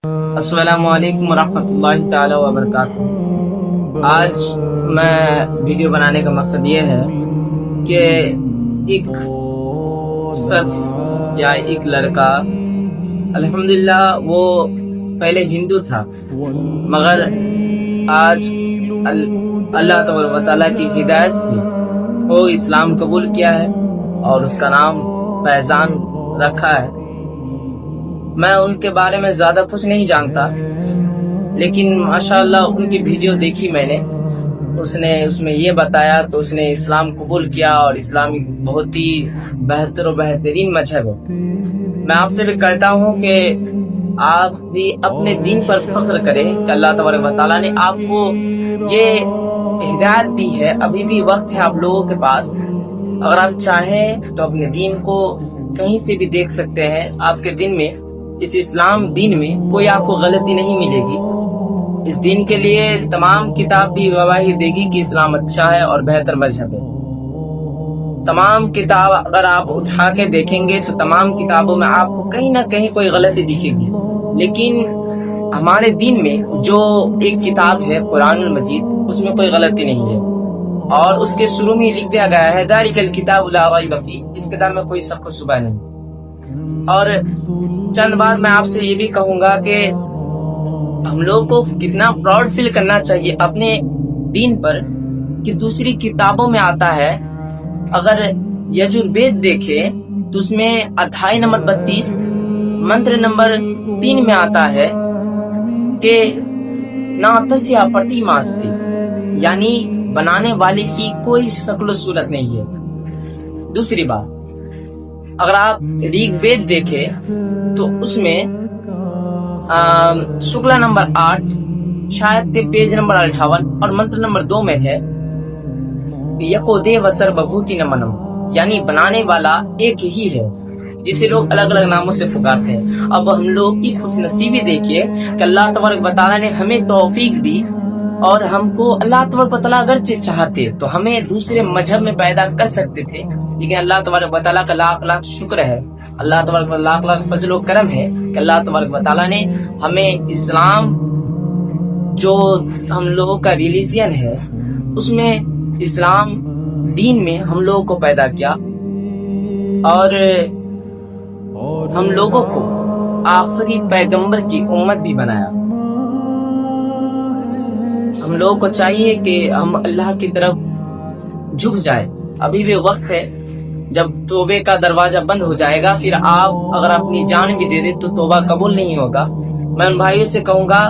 السلام علیکم ورحمۃ اللہ تعالی وبرکاتہ۔ آج میں ویڈیو بنانے کا مقصد یہ ہے کہ ایک شخص یا ایک لڑکا الحمدللہ وہ پہلے ہندو تھا، مگر آج اللہ تبارک و تعالیٰ کی ہدایت سے وہ اسلام قبول کیا ہے اور اس کا نام فیضان رکھا ہے۔ میں ان کے بارے میں زیادہ کچھ نہیں جانتا، لیکن ماشاءاللہ ان کی ویڈیو دیکھی میں نے، اس میں یہ بتایا تو اس نے اسلام قبول کیا، اور اسلام بہت ہی بہتر و بہترین مذہب ہے۔ میں آپ سے بھی کہتا ہوں کہ آپ بھی اپنے دین پر فخر کریں کہ اللہ تبارک و تعالیٰ نے آپ کو یہ ہدایت دی ہے۔ ابھی بھی وقت ہے آپ لوگوں کے پاس، اگر آپ چاہیں تو اپنے دین کو کہیں سے بھی دیکھ سکتے ہیں۔ آپ کے دین میں، اس اسلام دین میں کوئی آپ کو غلطی نہیں ملے گی۔ اس دین کے لیے تمام کتاب بھی گواہی دے گی کہ اسلام اچھا ہے اور بہتر مذہب ہے۔ تمام کتاب اگر آپ اٹھا کے دیکھیں گے تو تمام کتابوں میں آپ کو کہیں نہ کہیں کوئی غلطی دکھے گی، لیکن ہمارے دین میں جو ایک کتاب ہے قرآن المجید، اس میں کوئی غلطی نہیں ہے، اور اس کے شروع میں لکھ دیا گیا ہے ذالک الکتاب لا ریب فیہ، اس کتاب میں کوئی شک و شبہ نہیں۔ اور چند بار میں آپ سے یہ بھی کہوں گا کہ ہم لوگ کو کتنا پراؤڈ فیل کرنا چاہیے اپنے دین پر کہ دوسری کتابوں میں آتا ہے، اگر یجروید دیکھے تو اس میں ادھیائے نمبر 32 منتر نمبر 3 میں آتا ہے کہ نا تسیا پٹی ماستی، یعنی بنانے والے کی کوئی شکل و صورت نہیں ہے۔ دوسری بات، اگر آپ ریگ وید دیکھیں تو اس میں شکلا نمبر 8 شاید پیج نمبر 58 اور منتر نمبر 2 میں ہے یکو دیو سربھوتی نمنم، یعنی بنانے والا ایک ہی ہے جسے لوگ الگ الگ ناموں سے پکارتے ہیں۔ اب ہم لوگ کی خوش نصیبی دیکھیے کہ اللہ تبارک و تعالیٰ نے ہمیں توفیق دی، اور ہم کو اللہ تبارک و تعالیٰ اگرچہ چاہتے تو ہمیں دوسرے مذہب میں پیدا کر سکتے تھے، لیکن اللہ تبارک و تعالیٰ کا لاکھ لاکھ شکر ہے، اللہ تبارک و لاکھ لاکھ فضل و کرم ہے کہ اللہ تبارک و تعالیٰ نے ہمیں اسلام، جو ہم لوگوں کا ریلیجن ہے، اس میں اسلام دین میں ہم لوگوں کو پیدا کیا، اور ہم لوگوں کو آخری پیغمبر کی امت بھی بنایا۔ ہم لوگوں کو چاہیے کہ ہم اللہ کی طرف جھک جائے۔ ابھی بھی وقت ہے، جب توبے کا دروازہ بند ہو جائے گا پھر آپ اگر اپنی جان بھی دے دے تو توبہ قبول نہیں ہوگا۔ میں ان بھائیوں سے کہوں گا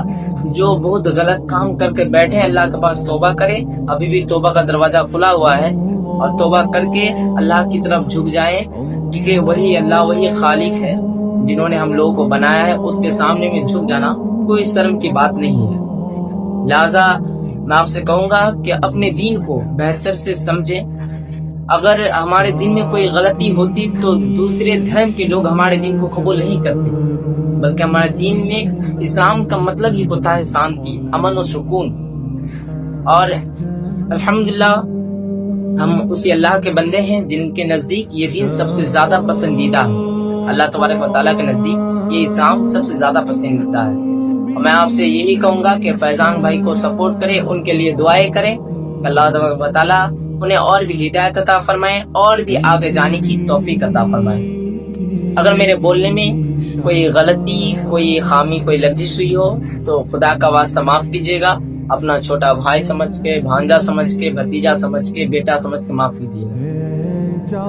جو بہت غلط کام کر کے بیٹھے ہیں، اللہ کے پاس توبہ کرے، ابھی بھی توبہ کا دروازہ کھلا ہوا ہے، اور توبہ کر کے اللہ کی طرف جھک جائیں، کیونکہ وہی اللہ، وہی خالق ہے جنہوں نے ہم لوگوں کو بنایا ہے، اس کے سامنے میں جھک جانا کوئی شرم کی بات نہیں ہے۔ لہذا میں آپ سے کہوں گا کہ اپنے دین کو بہتر سے سمجھیں۔ اگر ہمارے دین میں کوئی غلطی ہوتی تو دوسرے دھرم کے لوگ ہمارے دین کو قبول نہیں کرتے، بلکہ ہمارے دین میں اسلام کا مطلب ہی ہوتا ہے شانتی، امن و سکون، اور الحمدللہ ہم اسی اللہ کے بندے ہیں جن کے نزدیک یہ دین سب سے زیادہ پسندیدہ ہے۔ اللہ تبارک و تعالیٰ کے نزدیک یہ اسلام سب سے زیادہ پسندیدہ ہے۔ اور میں آپ سے یہی کہوں گا کہ فیضان بھائی کو سپورٹ کریں، ان کے لیے دعائیں کریں کہ اللہ تبارک و تعالیٰ انہیں اور بھی ہدایت عطا فرمائے اور بھی آگے جانے کی توفیق عطا فرمائے۔ اگر میرے بولنے میں کوئی غلطی، کوئی خامی، کوئی لغزش ہوئی ہو تو خدا کا واسطہ معاف کیجیے گا، اپنا چھوٹا بھائی سمجھ کے، بھانجا سمجھ کے، بھتیجا سمجھ کے، بیٹا سمجھ کے معاف کیجیے گا۔